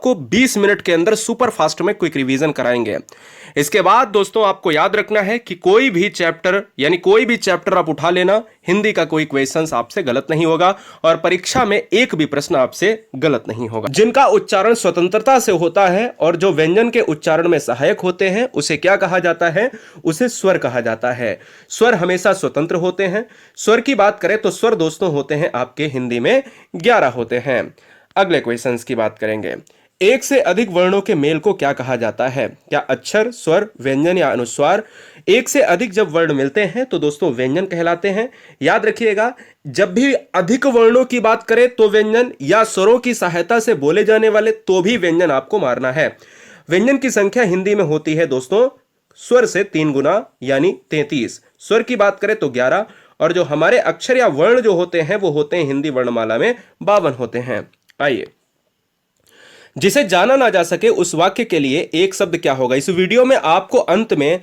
आपको 20 मिनट के अंदर सुपर फास्ट में क्विक रिवीजन कराएंगे। इसके बाद दोस्तों आपको याद रखना है कि कोई भी चैप्टर आप उठा लेना, हिंदी का कोई क्वेश्चन आपसे गलत नहीं होगा और परीक्षा में एक भी प्रश्न आपसे गलत नहीं होगा। जिनका उच्चारण स्वतंत्रता से होता है और जो व्यंजन के उच्चारण में सहायक होते हैं उसे क्या कहा जाता है? उसे स्वर कहा जाता है। स्वर हमेशा स्वतंत्र होते हैं। स्वर की बात करें तो स्वर दोस्तों होते हैं आपके हिंदी में 11 होते हैं। अगले क्वेश्चंस की बात करेंगे। एक से अधिक वर्णों के मेल को क्या कहा जाता है? क्या अक्षर, स्वर, व्यंजन या अनुस्वार? एक से अधिक जब वर्ण मिलते हैं तो दोस्तों व्यंजन कहलाते हैं। याद रखिएगा, जब भी अधिक वर्णों की बात करें तो व्यंजन, या स्वरों की सहायता से बोले जाने वाले तो भी व्यंजन आपको मारना है। व्यंजन की संख्या हिंदी में होती है दोस्तों स्वर से 3 गुना यानी 33। स्वर की बात करें तो 11 और जो हमारे अक्षर या वर्ण जो होते हैं वो होते हैं हिंदी वर्णमाला में 52 होते हैं। आइए, जिसे जाना ना जा सके उस वाक्य के लिए एक शब्द क्या होगा? इस वीडियो में आपको अंत में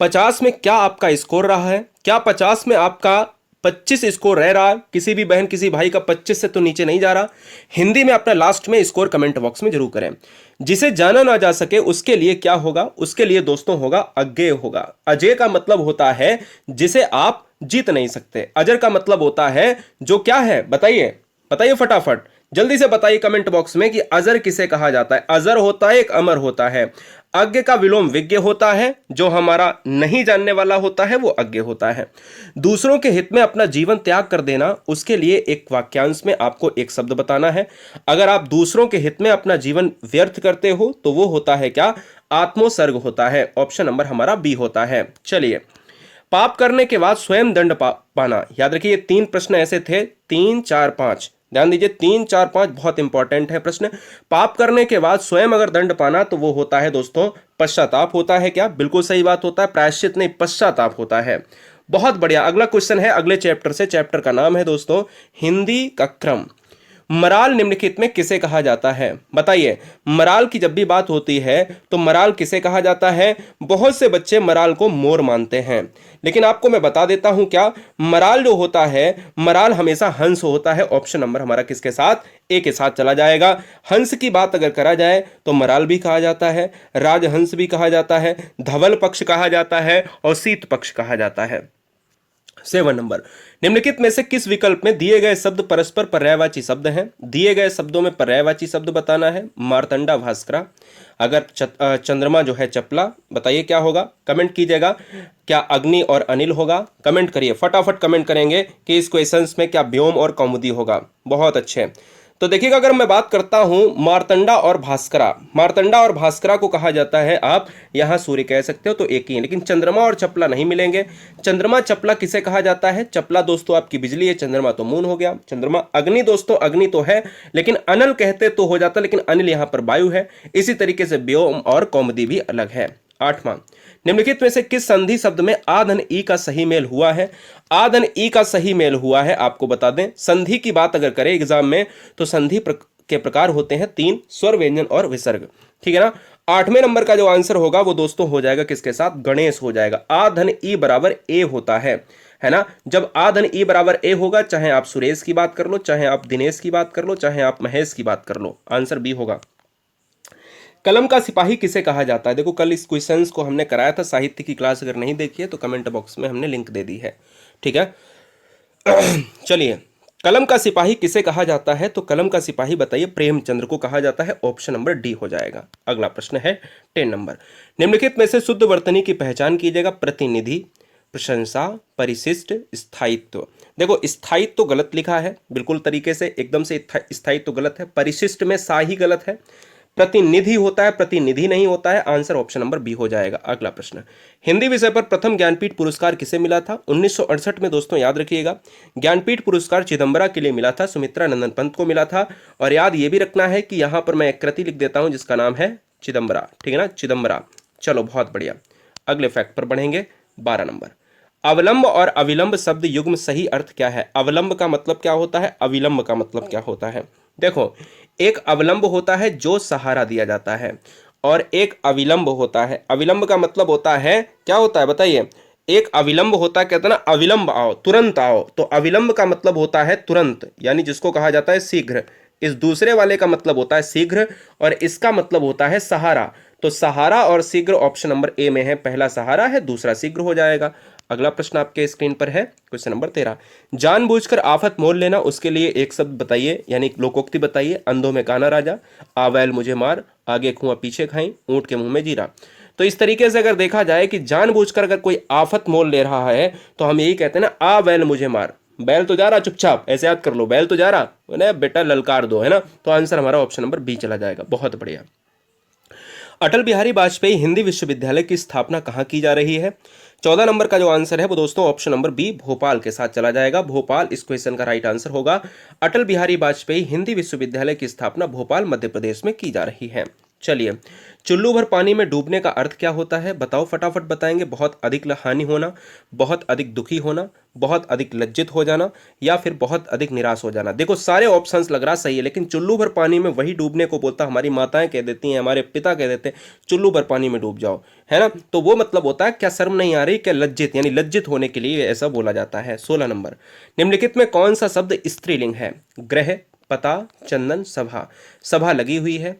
50 में क्या आपका स्कोर रहा है, क्या 50 में आपका 25 स्कोर रह रहा है? किसी भी बहन किसी भाई का 25 से तो नीचे नहीं जा रहा। हिंदी में अपना लास्ट में स्कोर कमेंट बॉक्स में जरूर करें। जिसे जाना ना जा सके उसके लिए क्या होगा? उसके लिए दोस्तों होगा अज्ञेय होगा। अजय का मतलब होता है जिसे आप जीत नहीं सकते। अजर का मतलब होता है जो क्या है? बताइए बताइए फटाफट, जल्दी से बताइए कमेंट बॉक्स में कि अजर किसे कहा जाता है? अजर होता है एक अमर होता है। अज्ञ का विलोम विज्ञ होता है, जो हमारा नहीं जानने वाला होता है वो अज्ञ होता है। दूसरों के हित में अपना जीवन त्याग कर देना, उसके लिए एक वाक्यांश में आपको एक शब्द बताना है। अगर आप दूसरों के हित में अपना जीवन व्यर्थ करते हो तो वो होता है क्या? आत्मोत्सर्ग होता है। ऑप्शन नंबर हमारा बी होता है। चलिए, पाप करने के बाद स्वयं दंड पाना। याद रखिए, 3 प्रश्न ऐसे थे, 3 4 5, ध्यान दीजिए, 3 4 5 बहुत इंपॉर्टेंट है प्रश्न। पाप करने के बाद स्वयं अगर दंड पाना तो वो होता है दोस्तों पश्चाताप होता है। क्या? बिल्कुल सही बात होता है, प्रायश्चित नहीं पश्चाताप होता है। बहुत बढ़िया। अगला क्वेश्चन है अगले चैप्टर से। चैप्टर का नाम है दोस्तों हिंदी का क्रम। मराल निम्नलिखित में किसे कहा जाता है? बताइए, मराल की जब भी बात होती है तो मराल किसे कहा जाता है? बहुत से बच्चे मराल को मोर मानते हैं, लेकिन आपको मैं बता देता हूं क्या मराल जो होता है, मराल हमेशा हंस होता है। ऑप्शन नंबर हमारा किसके साथ? ए के साथ चला जाएगा। हंस की बात अगर करा जाए तो मराल भी कहा जाता है, राजहंस भी कहा जाता है, धवल पक्ष कहा जाता है और शीत पक्ष कहा जाता है। 7 नंबर, निम्नलिखित में से किस विकल्प में दिए गए शब्द परस्पर पर्यायवाची शब्द हैं? दिए गए शब्दों में पर्यायवाची शब्द बताना है। मार्तंडा भास्करा, अगर चंद्रमा जो है चपला, बताइए क्या होगा? कमेंट कीजिएगा। क्या अग्नि और अनिल होगा? कमेंट करिए, फटाफट कमेंट करेंगे कि इस क्वेश्चंस में क्या व्योम और कौमुदी होगा। बहुत अच्छे। तो देखिएगा, अगर मैं बात करता हूं मार्तंडा और भास्करा, मार्तंडा और भास्करा को कहा जाता है, आप यहां सूर्य कह सकते हो तो एक ही है, लेकिन चंद्रमा और चपला नहीं मिलेंगे। चंद्रमा चपला किसे कहा जाता है? चपला दोस्तों आपकी बिजली है, चंद्रमा तो मून हो गया। चंद्रमा अग्नि दोस्तों अग्नि तो है, लेकिन अनल कहते तो हो जाता, लेकिन अनिल यहां पर वायु है। इसी तरीके से व्योम और कौमुदी भी अलग है। 8वां, निम्नलिखित में से किस संधि शब्द में आ धन ई का सही मेल हुआ है? आ धन ई का सही मेल हुआ है, आपको बता दें। संधि की बात अगर करें एग्जाम में तो संधि के प्रकार होते हैं 3, स्वर, व्यंजन और विसर्ग। ठीक है ना? 8वें नंबर का जो आंसर होगा वो दोस्तों हो जाएगा किसके साथ? गणेश हो जाएगा। आ धन ई बराबर ए होता है ना? जब आ धन ई बराबर ए होगा, चाहे आप सुरेश की बात कर लो, चाहे आप दिनेश की बात कर लो, चाहे आप महेश की बात कर लो, आंसर बी होगा। कलम का सिपाही किसे कहा जाता है? देखो, कल इस क्वेश्चंस को हमने कराया था साहित्य की क्लास, अगर नहीं देखी है तो कमेंट बॉक्स में हमने लिंक दे दी है। ठीक है। चलिए, कलम का सिपाही किसे कहा जाता है? तो कलम का सिपाही बताइए प्रेमचंद्र को कहा जाता है। ऑप्शन नंबर डी हो जाएगा। अगला प्रश्न है 10 नंबर, निम्नलिखित में से शुद्ध वर्तनी की पहचान कीजिएगा। प्रतिनिधि, प्रशंसा, परिशिष्ट, स्थायित्व। देखो, स्थायित्व तो गलत लिखा है बिल्कुल तरीके से, एकदम से स्थायित्व तो गलत है। परिशिष्ट में सा ही गलत है। प्रतिनिधि होता है, प्रतिनिधि नहीं होता है। आंसर ऑप्शन नंबर बी हो जाएगा। अगला प्रश्न, हिंदी विषय पर प्रथम ज्ञानपीठ पुरस्कार किसे मिला था? 1968 में दोस्तों, याद रखिएगा। ज्ञानपीठ पुरस्कार चिदंबरा के लिए मिला था, सुमित्रा नंदन पंत को मिला था। और याद ये भी रखना है कि यहां पर मैं एक कृति लिख देता हूं जिसका नाम है चिदंबरा। ठीक है ना? चिदंबरा। चलो, बहुत बढ़िया। अगले फैक्ट पर बढ़ेंगे। 12 नंबर, अवलंब और अविलंब शब्द युग्म सही अर्थ क्या है? अवलंब का मतलब क्या होता है? अविलंब का मतलब क्या होता है? देखो, एक अवलंब होता है जो सहारा दिया जाता है, और एक अविलंब होता है। अविलंब का मतलब होता है, क्या होता है बताइए? एक अविलंब होता है, कहते हैं ना अविलंब आओ, तुरंत आओ। तो अविलंब का मतलब होता है तुरंत, यानी जिसको कहा जाता है शीघ्र। इस दूसरे वाले का मतलब होता है शीघ्र और इसका मतलब होता है सहारा। तो सहारा और शीघ्र ऑप्शन नंबर ए में है, पहला सहारा है दूसरा शीघ्र हो जाएगा। अगला प्रश्न आपके स्क्रीन पर है क्वेश्चन नंबर 13। जानबूझकर आफत मोल लेना, उसके लिए एक शब्द बताइए यानी लोकोक्ति बताइए। अंधों में काना राजा, आ बैल मुझे मार, आगे कुआं पीछे खाई, ऊंट के मुंह में जीरा। तो इस तरीके से अगर देखा जाए कि जानबूझकर अगर कोई आफत मोल ले रहा है तो हम यही कहते हैं ना, आ बैल मुझे मार। बैल तो जा रहा चुपचाप, ऐसे याद कर लो, बैल तो जा रहा ना बेटा ललकार दो, है ना। तो आंसर हमारा ऑप्शन नंबर बी चला जाएगा। बहुत बढ़िया। अटल बिहारी वाजपेयी हिंदी विश्वविद्यालय की स्थापना कहाँ की जा रही है? 14 नंबर का जो आंसर है वो दोस्तों ऑप्शन नंबर बी भोपाल के साथ चला जाएगा। भोपाल इस क्वेश्चन का राइट आंसर होगा। अटल बिहारी वाजपेयी हिंदी विश्वविद्यालय की स्थापना भोपाल मध्य प्रदेश में की जा रही है। चलिए, चुल्लू भर पानी में डूबने का अर्थ क्या होता है? बताओ, फटाफट बताएंगे। बहुत अधिक हानि होना, बहुत अधिक दुखी होना, बहुत अधिक लज्जित हो जाना, या फिर बहुत अधिक निराश हो जाना। देखो सारे ऑप्शंस लग रहा सही है, लेकिन चुल्लू भर पानी में वही डूबने को बोलता, हमारी माताएं कह देती हैं, हमारे पिता कह देते हैं चुल्लू भर पानी में डूब जाओ, है ना। तो वो मतलब होता है क्या शर्म नहीं आ रही, क्या लज्जित, यानी लज्जित होने के लिए ऐसा बोला जाता है। 16 नंबर, निम्नलिखित में कौन सा शब्द स्त्रीलिंग है? ग्रह, पता, चंदन, सभा। सभा लगी हुई है,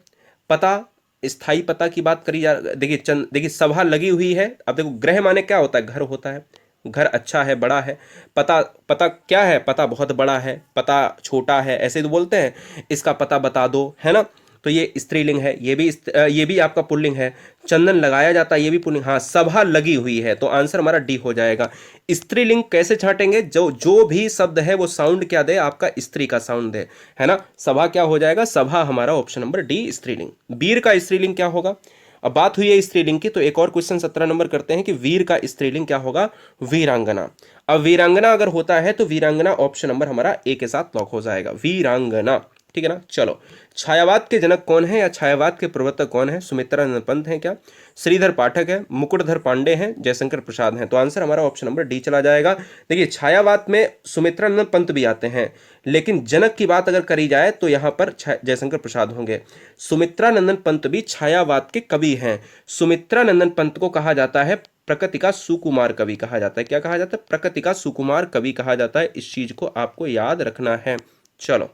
पता स्थाई पता की बात करी जा, देखिए देखिए सभा लगी हुई है। अब देखो ग्रह माने क्या होता है? घर होता है, घर अच्छा है बड़ा है। पता, पता क्या है? पता बहुत बड़ा है, पता छोटा है, ऐसे तो बोलते हैं इसका पता बता दो, है ना। तो ये स्त्रीलिंग है, ये भी आपका पुल्लिंग है। चंदन लगाया जाता है, ये भी पुल्लिंग। हाँ, सभा लगी हुई है, तो आंसर हमारा डी हो जाएगा। स्त्रीलिंग कैसे छांटेंगे? जो जो भी शब्द है वो साउंड क्या दे? आपका स्त्री का साउंड दे, है ना। सभा क्या हो जाएगा? सभा हमारा ऑप्शन नंबर डी स्त्रीलिंग। वीर का स्त्रीलिंग क्या होगा? अब बात हुई है स्त्रीलिंग की, तो एक और क्वेश्चन 17 नंबर करते हैं कि वीर का स्त्रीलिंग क्या होगा? वीरांगना। अब वीरांगना अगर होता है तो वीरांगना ऑप्शन नंबर हमारा ए के साथ लॉक हो जाएगा, वीरांगना। ठीक है ना। चलो, छायावाद के जनक कौन है या छायावाद के प्रवर्तक कौन है? सुमित्रानंद पंत हैं क्या? श्रीधर पाठक है, मुकुटधर पांडे हैं, जयशंकर प्रसाद हैं। तो आंसर हमारा ऑप्शन नंबर डी चला जाएगा। देखिए छायावाद में सुमित्रानंद पंत भी आते हैं, लेकिन जनक की बात अगर करी जाए तो यहां पर जयशंकर प्रसाद होंगे। सुमित्रानंदन पंत भी छायावाद के कवि हैं। सुमित्रानंदन पंत को कहा जाता है प्रकृति का सुकुमार कवि कहा जाता है। क्या कहा जाता है? प्रकृति का सुकुमार कवि कहा जाता है। इस चीज को आपको याद रखना है। चलो,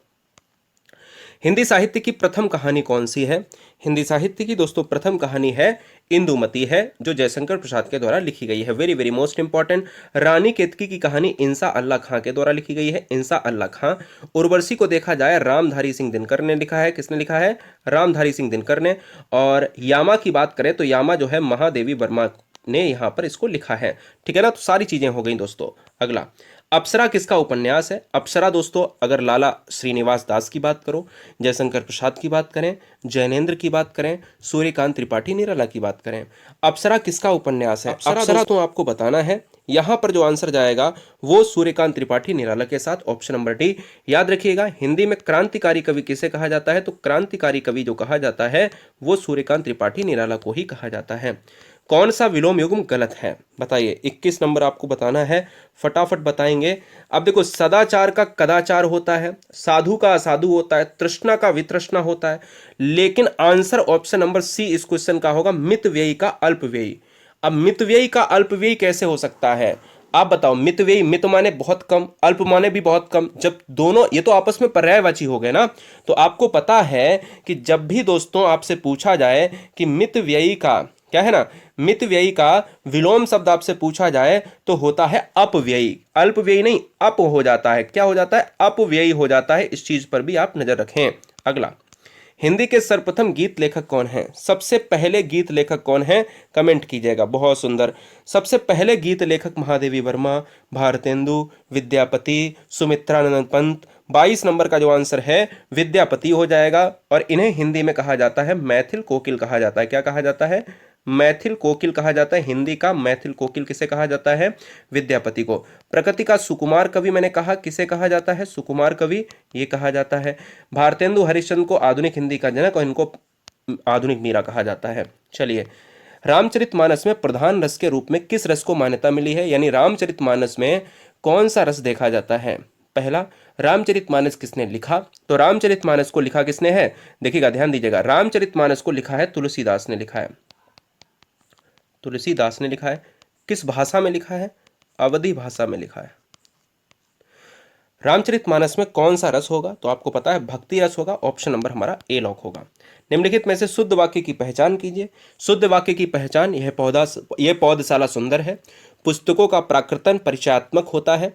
हिंदी साहित्य की प्रथम कहानी कौन सी है? हिंदी साहित्य की दोस्तों प्रथम कहानी है इंदुमती है, जो जयशंकर प्रसाद के द्वारा लिखी गई है। Very very most important. Rani Ketaki की कहानी इंसा अल्लाह खां के द्वारा लिखी गई है, इंसा अल्लाह खां। उर्वशी को देखा जाए रामधारी सिंह दिनकर ने लिखा है। किसने लिखा है? रामधारी सिंह दिनकर ने। और यामा की बात करें तो यामा जो है महादेवी वर्मा ने यहाँ पर इसको लिखा है। ठीक है ना। तो सारी चीजें हो गई दोस्तों। अगला, अप्सरा किसका उपन्यास है? अप्सरा दोस्तों अगर लाला श्रीनिवास दास की बात करो, जयशंकर प्रसाद की बात करें, जैनेन्द्र की बात करें, सूर्यकांत त्रिपाठी निराला की बात करें, अप्सरा किसका उपन्यास है? अप्सरा तो आपको बताना है। यहां पर जो आंसर जाएगा वो सूर्यकांत त्रिपाठी निराला के साथ ऑप्शन नंबर डी। याद रखिएगा, हिंदी में क्रांतिकारी कवि किसे कहा जाता है? तो क्रांतिकारी कवि जो कहा जाता है वो सूर्यकांत त्रिपाठी निराला को ही कहा जाता है। कौन सा विलोम युग्म गलत है? बताइए। 21 नंबर आपको बताना है, फटाफट बताएंगे। अब देखो, सदाचार का कदाचार होता है, साधु का असाधु होता है, तृष्णा का वितृष्णा होता है, लेकिन आंसर ऑप्शन नंबर सी इस क्वेश्चन का होगा, मितव्ययी का अल्पव्ययी। अब मितव्ययी का अल्पव्ययी कैसे हो सकता है? आप बताओ। मितव्ययी, मित माने बहुत कम, अल्प माने भी बहुत कम, जब दोनों ये तो आपस में पर्यायवाची हो गए ना। तो आपको पता है कि जब भी दोस्तों आपसे पूछा जाए कि मितव्ययी का क्या है ना, मितव्ययी का विलोम शब्द आपसे पूछा जाए तो होता है अपव्ययी। अल्पव्ययी नहीं, अप हो जाता है। क्या हो जाता है? अपव्ययी हो जाता है। इस चीज पर भी आप नजर रखें। अगला, हिंदी के सर्वप्रथम गीत लेखक कौन हैं? सबसे पहले गीत लेखक कौन हैं? कमेंट कीजिएगा। बहुत सुंदर। सबसे पहले गीत लेखक महादेवी वर्मा, भारतेंदु, विद्यापति, सुमित्रानंद पंत। 22 नंबर का जो आंसर है विद्यापति हो जाएगा। और इन्हें हिंदी में कहा जाता है मैथिल कोकिल कहा जाता है। क्या कहा जाता है? मैथिल कोकिल कहा जाता है। हिंदी का मैथिल कोकिल किसे कहा जाता है? विद्यापति को। प्रकृति का सुकुमार कवि मैंने कहा किसे कहा जाता है? सुकुमार कवि ये कहा जाता है। भारतेंदु हरिश्चंद्र को आधुनिक हिंदी का जनक और इनको आधुनिक मीरा कहा जाता है। चलिए, रामचरितमानस में प्रधान रस के रूप में किस रस को मान्यता मिली है? यानी रामचरितमानस में कौन सा रस देखा जाता है? पहला, रामचरितमानस किसने लिखा? तो रामचरितमानस को लिखा किसने है? देखिएगा, ध्यान दीजिएगा। रामचरितमानस को लिखा है तुलसीदास ने लिखा है। तुलसीदास ने लिखा है। किस भाषा में लिखा है? अवधी भाषा में लिखा है। रामचरितमानस में कौन सा रस होगा? तो आपको पता है भक्ति रस होगा, ऑप्शन नंबर हमारा ए लॉक होगा। निम्नलिखित में से शुद्ध वाक्य की पहचान कीजिए। शुद्ध वाक्य की पहचान, यह पौधशाला सुंदर है, पुस्तकों का प्राकृतन परिचयात्मक होता है,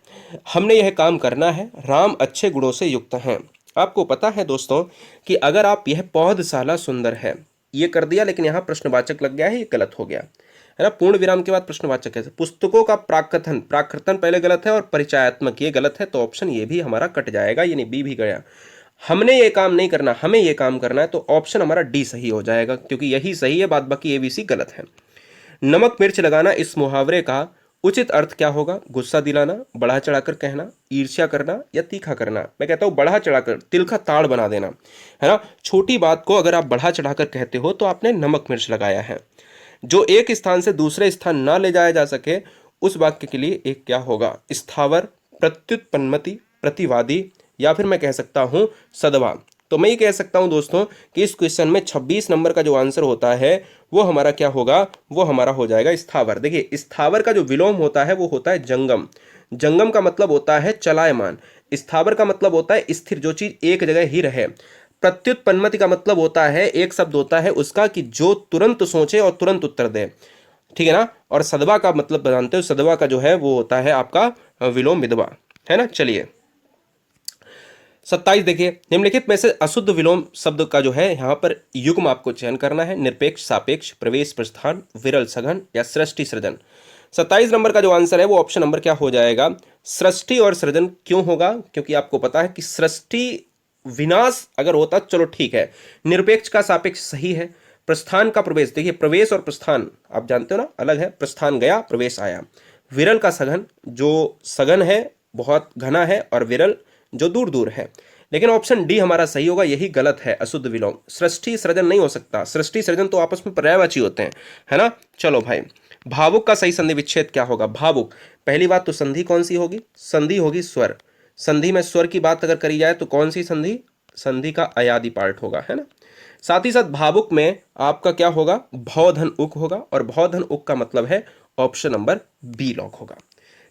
हमने यह काम करना है, राम अच्छे गुणों से युक्त हैं। आपको पता है दोस्तों कि अगर आप यह पौधशाला सुंदर है ये कर दिया, लेकिन यहाँ प्रश्नवाचक लग गया है, ये गलत हो गया है ना। पूर्ण विराम के बाद प्रश्नवाचक है। पुस्तकों का प्राकृतन, प्राकृतन पहले गलत है और परिचयात्मक ये गलत है, तो ऑप्शन ये भी हमारा कट जाएगा, यानी बी भी गया। हमने ये काम नहीं करना, हमें ये काम करना है, तो ऑप्शन हमारा डी सही हो जाएगा, क्योंकि यही सही है, बाद बाकी ए बी सी गलत है। नमक मिर्च लगाना, इस मुहावरे का उचित अर्थ क्या होगा? गुस्सा दिलाना, बढ़ा चढ़ाकर कहना, ईर्ष्या करना या तीखा करना। मैं कहता हूं बढ़ा चढ़ाकर, तिल का ताड़ बना देना, है ना। छोटी बात को अगर आप बढ़ा चढ़ाकर कहते हो तो आपने नमक मिर्च लगाया है। जो एक स्थान से दूसरे स्थान ना ले जाया जा सके उस वाक्य के लिए एक क्या होगा? स्थावर, प्रत्युत्पन्नमति, प्रतिवादी, या फिर मैं कह सकता हूं सदवा। तो मैं ये कह सकता हूं दोस्तों कि इस क्वेश्चन में 26 नंबर का जो आंसर होता है वो हमारा क्या होगा? वो हमारा हो जाएगा स्थावर। देखिए स्थावर का जो विलोम होता है वो होता है जंगम। जंगम का मतलब होता है चलायमान, स्थावर का मतलब होता है स्थिर, जो चीज एक जगह ही रहे। प्रत्युत्पन्नमति का मतलब होता है, एक शब्द होता है उसका कि जो तुरंत सोचे और तुरंत उत्तर दे, ठीक है ना। और सदवा का मतलब जानते हो, सदवा का जो है वो होता है आपका विलोम विधवा, है ना। चलिए 27 देखिए, निम्नलिखित में से अशुद्ध विलोम शब्द का जो है यहाँ पर युग्म आपको चयन करना है। निरपेक्ष, सापेक्ष, प्रवेश, प्रस्थान, विरल, सघन या सृष्टि, सृजन। 27 नंबर का जो आंसर है वो ऑप्शन नंबर क्या हो जाएगा? सृष्टि और सृजन। क्यों होगा? क्योंकि आपको पता है कि सृष्टि विनाश अगर होता चलो ठीक है। निरपेक्ष का सापेक्ष सही है। प्रस्थान का प्रवेश, देखिए प्रवेश और प्रस्थान आप जानते हो ना अलग है, प्रस्थान गया प्रवेश आया। विरल का सघन, जो सघन है बहुत घना है, और विरल जो दूर दूर है। लेकिन ऑप्शन डी हमारा सही होगा, यही गलत है, अशुद्ध विलोम। सृष्टि सृजन नहीं हो सकता, सृष्टि सृजन तो आपस में पर्यायवाची होते हैं, है ना। चलो भाई, भावुक का सही संधि विच्छेद क्या होगा? भावुक, पहली बात तो संधि कौन सी होगी? संधि होगी स्वर। संधि में स्वर की बात अगर करी जाए तो कौन सी संधि? संधि का अयादि पार्ट होगा, है ना। साथ ही साथ भावुक में आपका क्या होगा? भवधन उक होगा, और भवधन उक का मतलब है ऑप्शन नंबर बी लॉक होगा।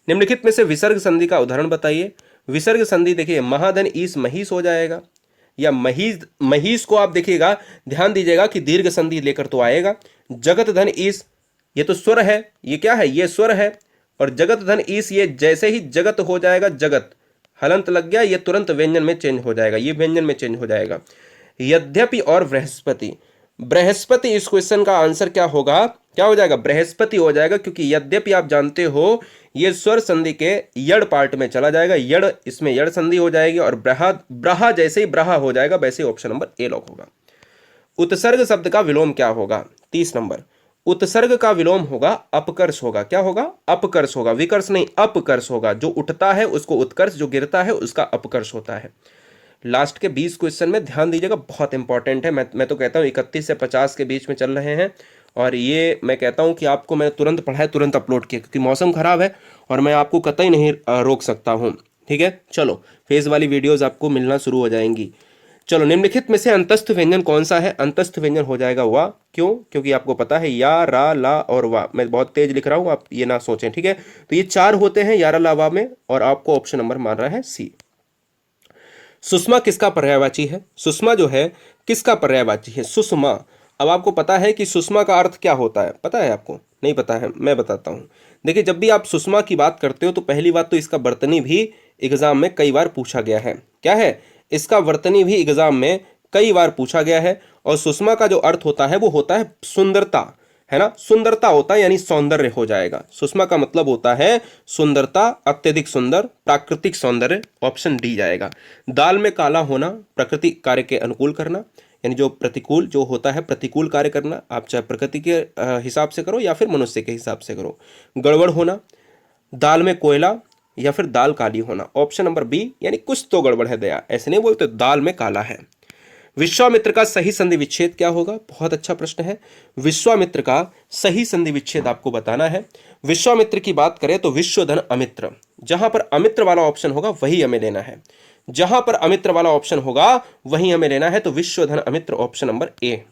निम्नलिखित में से विसर्ग संधि का उदाहरण बताइए। विसर्ग संधि देखिए, महाधन ईस महिष हो जाएगा, या महिष, महिष को आप देखिएगा, ध्यान दीजिएगा कि दीर्घ संधि लेकर तो आएगा। जगत धन ईस, ये तो स्वर है, ये क्या है? ये स्वर है। और जगत धन ईस, ये जैसे ही जगत हो जाएगा, जगत हलंत लग गया, ये तुरंत व्यंजन में चेंज हो जाएगा, ये व्यंजन में चेंज हो जाएगा। यद्यपि और बृहस्पति, बृहस्पति इस क्वेश्चन का आंसर क्या होगा? क्या हो जाएगा? बृहस्पति हो जाएगा, क्योंकि यद्यपि आप जानते हो ये स्वर संधि के यड़ पार्ट में चला जाएगा, यड़, इसमें यड़ संधि हो जाएगी, और ब्रहा, ब्रहा जैसे ही ब्रहा हो जाएगा वैसे ही ऑप्शन नंबर ए लॉक होगा। उत्सर्ग शब्द का विलोम क्या होगा? 30 नंबर, उत्सर्ग का विलोम होगा अपकर्ष होगा। क्या होगा? अपकर्ष होगा, विकर्ष नहीं, अपकर्ष होगा। जो उठता है उसको उत्कर्ष, जो गिरता है उसका अपकर्ष होता है। लास्ट के 20 क्वेश्चन में ध्यान दीजिएगा, बहुत इंपॉर्टेंट है। मैं तो कहता हूँ 31 से 50 के बीच में चल रहे हैं, और ये मैं कहता हूँ कि आपको मैं तुरंत पढ़ाया तुरंत अपलोड किया, क्योंकि मौसम खराब है और मैं आपको कतई नहीं रोक सकता हूँ, ठीक है। चलो फेज वाली वीडियोज़ आपको मिलना शुरू हो जाएंगी। चलो, निम्नलिखित में से अंतस्थ व्यंजन कौन सा है? अंतस्थ व्यंजन हो जाएगा वा। क्यों? क्योंकि आपको पता है या, रा, ला और वा। मैं बहुत तेज लिख रहा हूँ, आप ये ना सोचें, ठीक है। तो ये 4 होते हैं या, रा, ला, वा में, और आपको ऑप्शन नंबर मान रहा है सी। सुषमा किसका पर्यायवाची है? सुषमा जो है किसका पर्यायवाची है? सुषमा। अब आपको पता है कि सुषमा का अर्थ क्या होता है? पता है आपको? नहीं पता है, मैं बताता हूँ। देखिए, जब भी आप सुषमा की बात करते हो तो पहली बात तो इसका वर्तनी भी एग्जाम में कई बार पूछा गया है। क्या है? इसका वर्तनी भी एग्जाम में कई बार पूछा गया है। और सुषमा का जो अर्थ होता है वो होता है सुंदरता, है ना। सुंदरता होता है, यानी सौंदर्य हो जाएगा। सुषमा का मतलब होता है सुंदरता, अत्यधिक सुंदर, प्राकृतिक सौंदर्य, ऑप्शन डी जाएगा। दाल में काला होना, प्रकृति कार्य के अनुकूल करना, यानी जो प्रतिकूल जो होता है, प्रतिकूल कार्य करना, आप चाहे प्रकृति के हिसाब से करो या फिर मनुष्य के हिसाब से करो। गड़बड़ होना, दाल में कोयला, या फिर दाल काली होना, ऑप्शन नंबर बी, यानी कुछ तो गड़बड़ है दया, ऐसे नहीं बोलते दाल में काला है। विश्वामित्र का सही संधि विच्छेद क्या होगा? बहुत अच्छा प्रश्न है। विश्वामित्र का सही संधि विच्छेद आपको बताना है। विश्वामित्र की बात करें तो विश्वधन अमित्र, जहां पर अमित्र वाला ऑप्शन होगा वही हमें लेना है। जहां पर अमित्र वाला ऑप्शन होगा वही हमें लेना है, तो विश्वधन अमित्र ऑप्शन नंबर ए।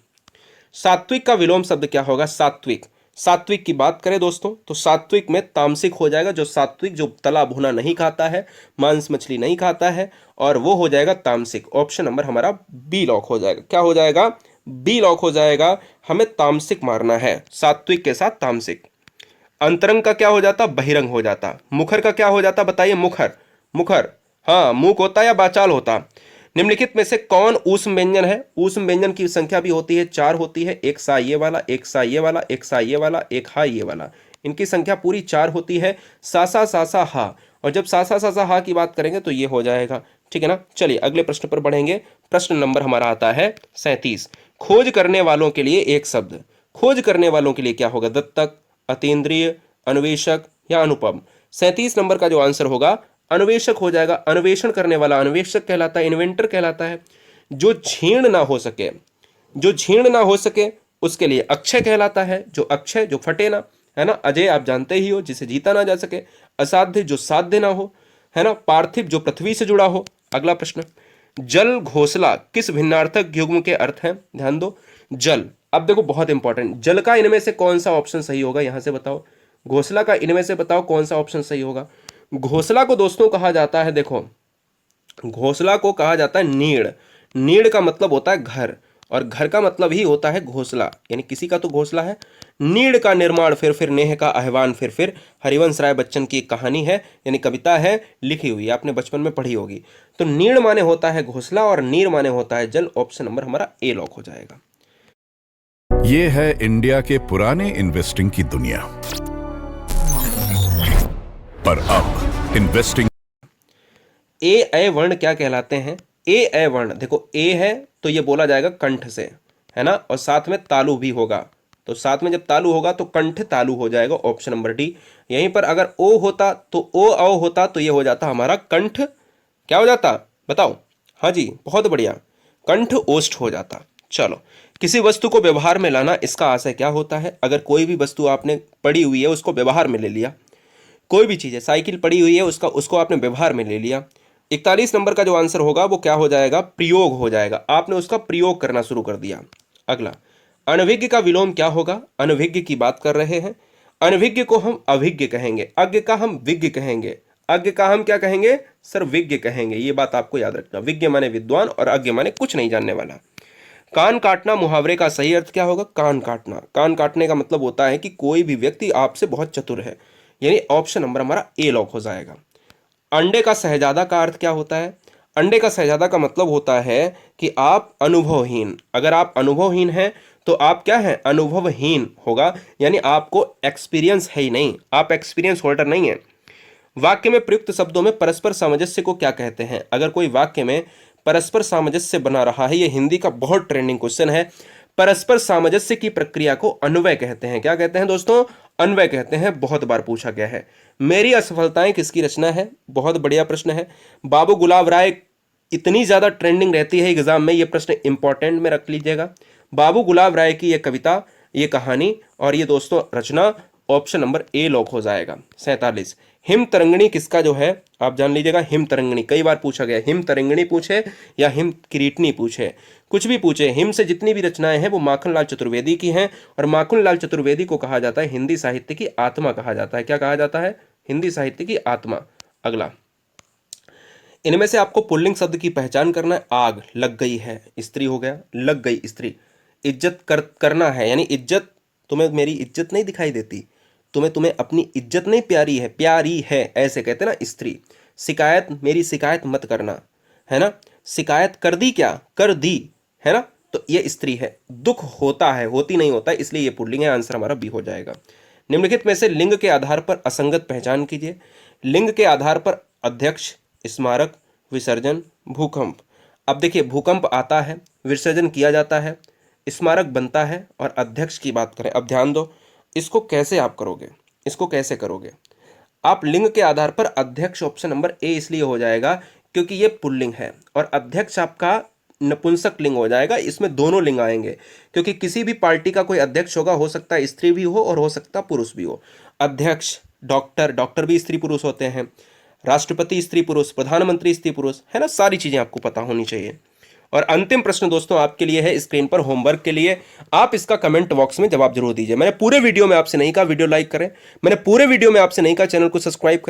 सात्विक का विलोम शब्द क्या होगा? सात्विक, सात्विक की बात करें दोस्तों तो सात्विक में तामसिक हो जाएगा, जो सात्विक जो तला भुना नहीं खाता है, मांस मछली नहीं खाता है, और वो हो जाएगा तामसिक। ऑप्शन नंबर हमारा बी लॉक हो जाएगा। क्या हो जाएगा? बी लॉक हो जाएगा। हमें तामसिक मारना है, सात्विक के साथ तामसिक। अंतरंग का क्या हो जाता? बहिरंग हो जाता। मुखर का क्या हो जाता? बताइए। मुखर, मुखर, हाँ मूक होता या बाचाल होता। निम्नलिखित में से कौन ऊष्म व्यंजन है? ऊष्म व्यंजन की संख्या भी होती है, 4 होती है। एक सा ये वाला, एक सा ये वाला, एक सा ये वाला, एक हा ये वाला। इनकी संख्या पूरी 4 होती है। सासा सासा हा, और जब सासा सासा हा की बात करेंगे तो ये हो जाएगा। ठीक है ना। चलिए अगले प्रश्न पर बढ़ेंगे। प्रश्न नंबर हमारा आता है 37। खोज करने वालों के लिए एक शब्द। खोज करने वालों के लिए क्या होगा? दत्तक, अतीन्द्रिय, अन्वेषक या अनुपम। 37 नंबर का जो आंसर होगा अन्वेषक हो जाएगा। अन्वेषण करने वाला अन्वेषक कहलाता है, इन्वेंटर कहलाता है। जो क्षीण ना हो सके, जो क्षीण ना हो सके उसके लिए अक्षय कहलाता है। जो अक्षय, जो फटे ना, है ना। अजय आप जानते ही हो, जिसे जीता ना जा सके। असाध्य, जो साध्य ना हो, है ना। पार्थिव, जो पृथ्वी से जुड़ा हो। अगला प्रश्न, जल घोषला किस भिन्नार्थक युग्म के अर्थ हैं? ध्यान दो। जल, अब देखो बहुत इंपॉर्टेंट, जल का इनमें से कौन सा ऑप्शन सही होगा यहां से बताओ। घोषला का इनमें से बताओ कौन सा ऑप्शन सही होगा। घोषला को दोस्तों कहा जाता है, देखो घोषला को कहा जाता है नीड़। नीड़ का मतलब होता है घर, और घर का मतलब ही होता है घोषला, यानी किसी का तो घोषला है। नीड़ का निर्माण फिर नेह का आह्वान फिर हरिवंश राय बच्चन की एक कहानी है, यानी कविता है, लिखी हुई, आपने बचपन में पढ़ी होगी। तो नीड़ माने होता है घोषला और नीर माने होता है जल। ऑप्शन नंबर हमारा ए लॉक हो जाएगा। ये है इंडिया के पुराने इन्वेस्टिंग की दुनिया, पर अब इन्वेस्टिंग। ए वर्ण क्या कहलाते हैं? ए वर्ण, देखो ए है तो ये बोला जाएगा कंठ से, है ना, और साथ में तालु भी होगा। तो साथ में जब तालु होगा तो कंठ तालु हो जाएगा। Option number D. यहीं पर अगर ओ होता तो ओ औ होता तो ये हो जाता हमारा कंठ, क्या हो जाता बताओ? हाँ जी, बहुत बढ़िया, कंठ ओष्ठ हो जाता। चलो, किसी वस्तु को व्यवहार में लाना, इसका आशय क्या होता है? अगर कोई भी वस्तु आपने पड़ी हुई है उसको व्यवहार में ले लिया, कोई भी चीज़ है, साइकिल पड़ी हुई है उसको आपने व्यवहार में ले लिया। 41 नंबर का जो आंसर होगा वो क्या हो जाएगा? प्रयोग हो जाएगा। आपने उसका प्रयोग करना शुरू कर दिया। अगला, अनभिज्ञ का विलोम क्या होगा? अनभिज्ञ की बात कर रहे हैं। अनभिज्ञ को हम अभिज्ञ कहेंगे, अज्ञ का हम विज्ञ कहेंगे, अज्ञ का हम क्या कहेंगे? सर विज्ञ कहेंगे। ये बात आपको याद रखना। विज्ञ माने विद्वान और अज्ञ माने कुछ नहीं जानने वाला। कान काटना मुहावरे का सही अर्थ क्या होगा? कान काटना, कान काटने का मतलब होता है कि कोई भी व्यक्ति आपसे बहुत चतुर है, यानी ऑप्शन नंबर हमारा ए लॉक हो जाएगा। अंडे का शहजादा का अर्थ क्या होता है? अंडे का शहजादा का मतलब होता है कि आप अनुभवहीन, अगर आप अनुभवहीन हैं तो आप क्या हैं? अनुभवहीन होगा, यानी आपको एक्सपीरियंस है ही नहीं, आप एक्सपीरियंस होल्डर नहीं है। वाक्य में प्रयुक्त शब्दों में परस्पर सामंजस्य को क्या कहते हैं? अगर कोई वाक्य में परस्पर सामंजस्य बना रहा है, ये हिंदी का बहुत ट्रेंडिंग क्वेश्चन है। परस्पर सामंजस्य की प्रक्रिया को अन्वय कहते हैं। क्या कहते हैं दोस्तों? अन्वय कहते हैं। बहुत बार पूछा गया है। मेरी असफलताएं किसकी रचना है? बहुत बढ़िया प्रश्न है। बाबू गुलाब राय, इतनी ज्यादा ट्रेंडिंग रहती है एग्जाम में, ये प्रश्न इंपॉर्टेंट में रख लीजिएगा। बाबू गुलाब राय की ये कविता, ये कहानी और ये दोस्तों रचना, ऑप्शन नंबर ए लॉक हो जाएगा। 47, हिम तरंगिणी किसका जो है? आप जान लीजिएगा। हिम तरंगिणी कई बार पूछा गया, हिम तरंगिणी पूछे या हिम किरीटनी पूछे, कुछ भी पूछे, हिम से जितनी भी रचनाएं हैं वो माखनलाल चतुर्वेदी की हैं, और माखनलाल चतुर्वेदी को कहा जाता है हिंदी साहित्य की आत्मा कहा जाता है। क्या कहा जाता है? हिंदी साहित्य की आत्मा। अगला, इनमें से आपको पुल्लिंग शब्द की पहचान करना है। आग लग गई है, स्त्री हो गया, लग गई स्त्री। इज्जत करना है, यानी इज्जत, तुम्हें मेरी इज्जत नहीं दिखाई देती, तुम्हें अपनी इज्जत नहीं प्यारी है, प्यारी है ऐसे कहते हैं ना स्त्री। शिकायत, मेरी शिकायत मत करना, है ना। शिकायत कर दी, क्या कर दी, है ना, तो ये स्त्री है। दुख होता है, होती नहीं होता है, इसलिए ये पुल्लिंग है। आंसर हमारा बी हो जाएगा। निम्नलिखित में से लिंग के आधार पर असंगत पहचान कीजिए। लिंग के आधार पर अध्यक्ष, स्मारक, विसर्जन, भूकंप। अब देखिए, भूकंप आता है, विसर्जन किया जाता है, स्मारक बनता है, और अध्यक्ष की बात करें। अब ध्यान दो, इसको कैसे आप करोगे, इसको कैसे करोगे आप? लिंग के आधार पर अध्यक्ष ऑप्शन नंबर ए इसलिए हो जाएगा क्योंकि ये पुल्लिंग है, और अध्यक्ष आपका नपुंसक लिंग हो जाएगा। इसमें दोनों लिंग आएंगे, क्योंकि किसी भी पार्टी का कोई अध्यक्ष होगा, हो सकता है स्त्री भी हो और हो सकता पुरुष भी हो। अध्यक्ष, डॉक्टर, डॉक्टर भी स्त्री पुरुष होते हैं, राष्ट्रपति स्त्री पुरुष, प्रधानमंत्री स्त्री पुरुष, है ना। सारी चीजें आपको पता होनी चाहिए। और अंतिम प्रश्न दोस्तों आपके लिए है स्क्रीन पर होमवर्क के लिए। आप इसका कमेंट बॉक्स में जवाब जरूर दीजिए। मैंने पूरे वीडियो में आपसे नहीं कहा वीडियो लाइक करें, मैंने पूरे वीडियो में आपसे नहीं कहा चैनल को सब्सक्राइब करें।